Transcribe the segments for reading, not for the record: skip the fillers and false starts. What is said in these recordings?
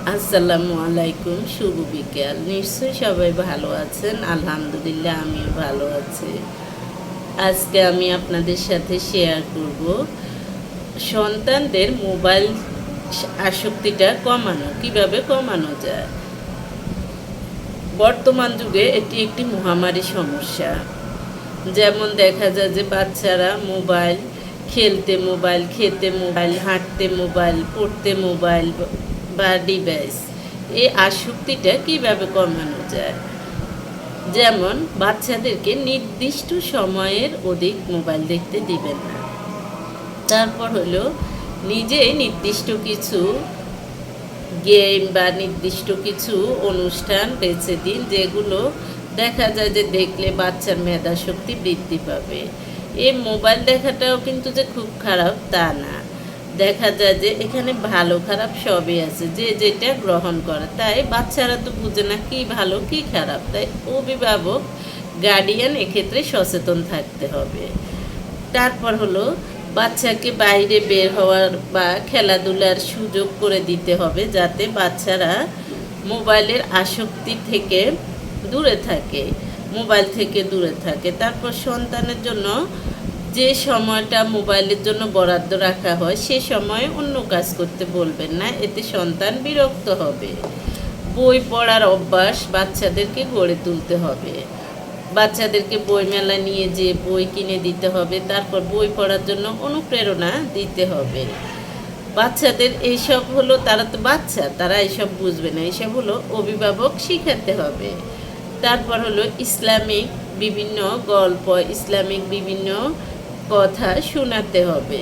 আসসালামু আলাইকুম, শুভ বিকেল। নিশ্চয়ই সবাই ভালো আছেন। আলহামদুলিল্লাহ আমিও ভালো আছি। আজকে আমি আপনাদের সাথে শেয়ার করব সন্তানদের মোবাইল আসক্তিটা কিভাবে কমানো যায়। বর্তমান যুগে এটি একটি মহামারী সমস্যা। যেমন দেখা যায় যে বাচ্চারা মোবাইল, খেতে মোবাইল, হাঁটতে মোবাইল, পড়তে মোবাইল বা ডিভাইস, এই আসক্তিটা কিভাবে কমানো যায়। যেমন বাচ্চাদেরকে নির্দিষ্ট সময়ের অধিক মোবাইল দেখতে দিবেন না। তারপর হলো নিজেই নির্দিষ্ট কিছু গেম বা নির্দিষ্ট কিছু অনুষ্ঠান বেছে দিন, যেগুলো দেখা যায় যে দেখলে বাচ্চার মেধা শক্তি বৃদ্ধি পাবে। এই মোবাইল দেখাটাও কিন্তু যে খুব খারাপ তা না, দেখা যায় যে এখানে ভালো খারাপ সবই আছে, যে যেটা গ্রহণ করে। তাই বাচ্চারা তো বুঝে না কি ভালো কি খারাপ, তাই অভিভাবক গার্ডিয়ান এক্ষেত্রে সচেতন থাকতে হবে। তারপর হলো বাচ্চাকে বাইরে বের হওয়ার বা খেলাধুলার সুযোগ করে দিতে হবে, যাতে বাচ্চারা মোবাইলের আসক্তি থেকে দূরে থাকে। তারপর সন্তানের জন্য যে সময়টা মোবাইলের জন্য বরাদ্দ রাখা হয়, সে সময়ে অন্য কাজ করতে বলবেন না, এতে সন্তান বিরক্ত হবে। বই পড়ার অভ্যাস বাচ্চাদেরকে গড়ে তুলতে হবে। বাচ্চাদেরকে বই মেলায় নিয়ে যেয়ে বই কিনে দিতে হবে। তারপর বই পড়ার জন্য অনুপ্রেরণা দিতে হবে। বাচ্চাদের এইসব হলো, তারা তো বাচ্চা, তারা এইসব বুঝবে না, এইসব হলো অভিভাবক শিখাতে হবে। তারপর হলো ইসলামিক বিভিন্ন গল্প, ইসলামিক বিভিন্ন কথা শোনাতে হবে।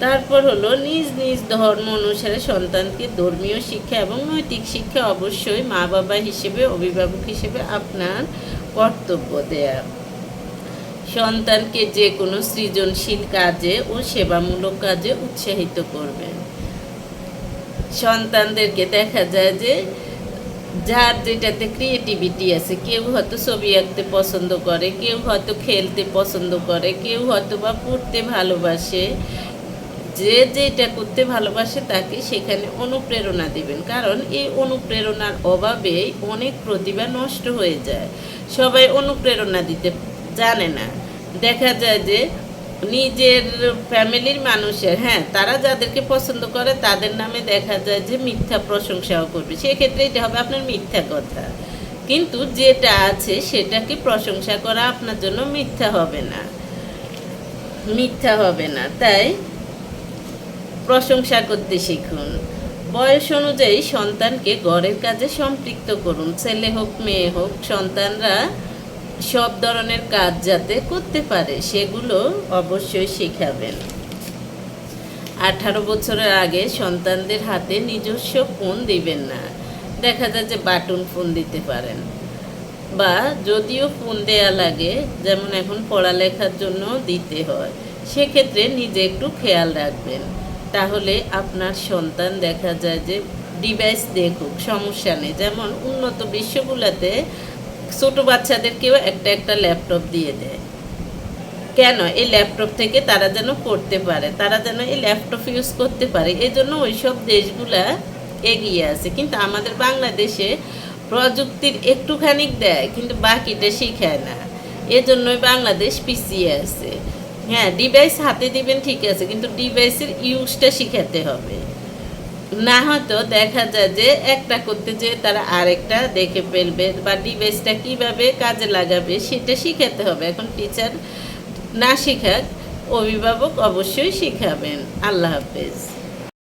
তারপর হলো নিজ নিজ ধর্ম অনুসারে সন্তানকে ধর্মীয় শিক্ষা এবং নৈতিক শিক্ষা অবশ্যই মা বাবা হিসেবে, অভিভাবক হিসেবে আপনার কর্তব্য দেয়া। সন্তানকে যে কোনো সৃজনশীল কাজে ও সেবামূলক কাজে উৎসাহিত করবেন। সন্তানদেরকে দেখা যায় যে যার যেটাতে ক্রিয়েটিভিটি আছে, কেউ হয়তো ছবি আঁকতে পছন্দ করে, কেউ হয়তো খেলতে পছন্দ করে, কেউ হয়তো বা পড়তে ভালোবাসে। যে যেটা করতে ভালোবাসে তাকে সেখানে অনুপ্রেরণা দিবেন, কারণ এই অনুপ্রেরণার অভাবে অনেক প্রতিভা নষ্ট হয়ে যায়। সবাই অনুপ্রেরণা দিতে জানে না। দেখা যায় যে নিজের ফ্যামিলির মানুষের, তারা যাদেরকে পছন্দ করে তাদের নামে দেখা যায় যে মিথ্যা প্রশংসাও করবে, সেক্ষেত্রে এটা হবে আপনার মিথ্যা কথা। কিন্তু যেটা আছে সেটাকে প্রশংসা করা আপনার জন্য মিথ্যা হবে না। তাই প্রশংসা করতে শিখুন। বয়স অনুযায়ী সন্তানকে ঘরের কাজে সম্পৃক্ত করুন। ছেলে হোক মেয়ে হোক, সন্তানরা সব ধরনের কাজ যাতে করতে পারে সেগুলো অবশ্যই শেখাবেন। 18 বছরের আগে সন্তানদের হাতে নিজস্ব ফোন দিবেন না। দেখা যায় যে বাটন ফোন দিতে পারেন, বা যদিও ফোন দেয়া লাগে, যেমন এখন পড়ালেখার জন্য দিতে হয়, সেক্ষেত্রে নিজে একটু খেয়াল রাখবেন। তাহলে আপনার সন্তান দেখা যায় যে ডিভাইস দেখুক, সমস্যা নেই। যেমন উন্নত বিশ্বগুলোতে ছোটো বাচ্চাদেরকেও একটা একটা ল্যাপটপ দিয়ে দেয়। কেন? এই ল্যাপটপ থেকে তারা যেন পড়তে পারে, তারা যেন এই ল্যাপটপ ইউজ করতে পারে। এই জন্য ওইসব দেশগুলা এগিয়ে আছে। কিন্তু আমাদের বাংলাদেশে প্রযুক্তির একটুখানি দেয়, কিন্তু বাকিটা শিখায় না। এজন্যই বাংলাদেশ পিছিয়ে আছে। ডিভাইস হাতে দিবেন ঠিক আছে, কিন্তু ডিভাইসের ইউজটা শিখাতে হবে। না হয়তো দেখা যায় যে একটা করতে যেয়ে তারা আরেকটা দেখে ফেলবে, বা ডিভাইসটা কীভাবে কাজে লাগাবে সেটা শিখাতে হবে। এখন টিচার না শেখাক, অভিভাবক অবশ্যই শিখাবেন। আল্লাহ হাফেজ।